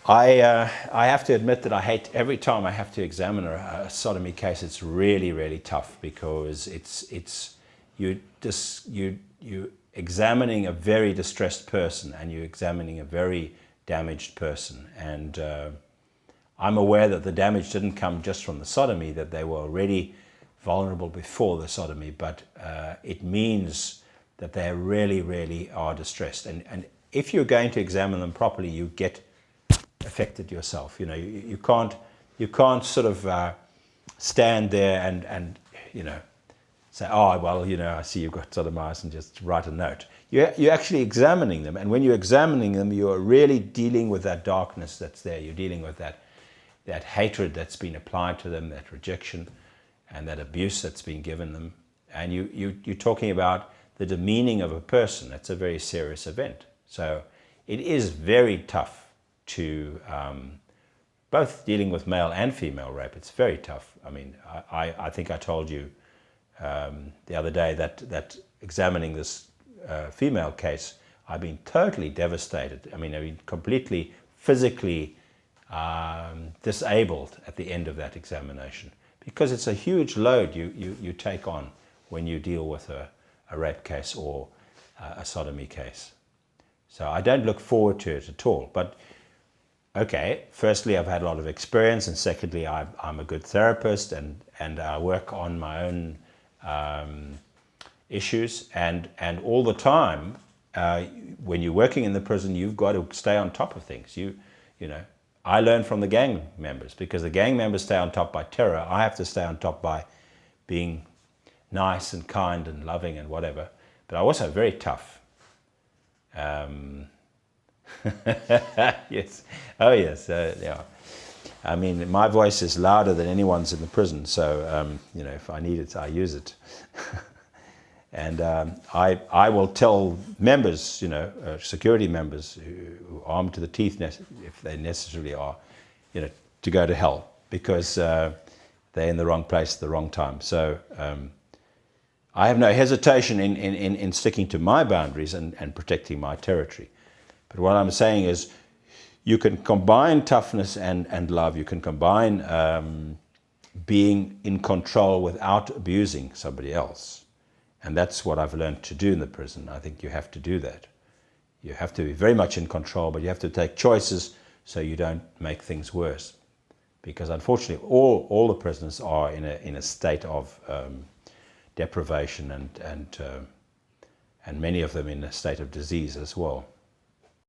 I have to admit that I hate every time I have to examine a sodomy case. It's really, really tough because you examining a very distressed person and you're examining a very damaged person. And I'm aware that the damage didn't come just from the sodomy, that they were already vulnerable before the sodomy, but it means that they really, really are distressed. And if you're going to examine them properly, you get affected yourself. You know, you can't sort of stand there and you know, say, oh well, you know, I see you've got sodomized, and just write a note. You're actually examining them, and when you're examining them, you're really dealing with that darkness that's there. You're dealing with that hatred that's been applied to them, that rejection, and that abuse that's been given them. And you're talking about the demeaning of a person. That's a very serious event. So it is very tough to both dealing with male and female rape. It's very tough. I mean, I think I told you the other day that examining this female case, I've been totally devastated. I mean, I've been completely physically disabled at the end of that examination, because it's a huge load you take on when you deal with a rape case or a sodomy case. So I don't look forward to it at all. But okay, firstly, I've had a lot of experience, and secondly, I'm a good therapist, and I work on my own issues, and all the time, when you're working in the prison, you've got to stay on top of things. You know, I learn from the gang members, because the gang members stay on top by terror. I have to stay on top by being nice and kind and loving and whatever, but I'm also very tough. Yes. Oh yes. Yeah. I mean, my voice is louder than anyone's in the prison, so you know, if I need it, I use it. And I will tell members, you know, security members who are armed to the teeth, if they necessarily are, you know, to go to hell, because they're in the wrong place at the wrong time. So I have no hesitation in sticking to my boundaries and protecting my territory. But what I'm saying is, you can combine toughness and love. You can combine being in control without abusing somebody else. And that's what I've learned to do in the prison. I think you have to do that. You have to be very much in control, but you have to take choices so you don't make things worse. Because unfortunately, all the prisoners are in a state of deprivation, and many of them in a state of disease as well.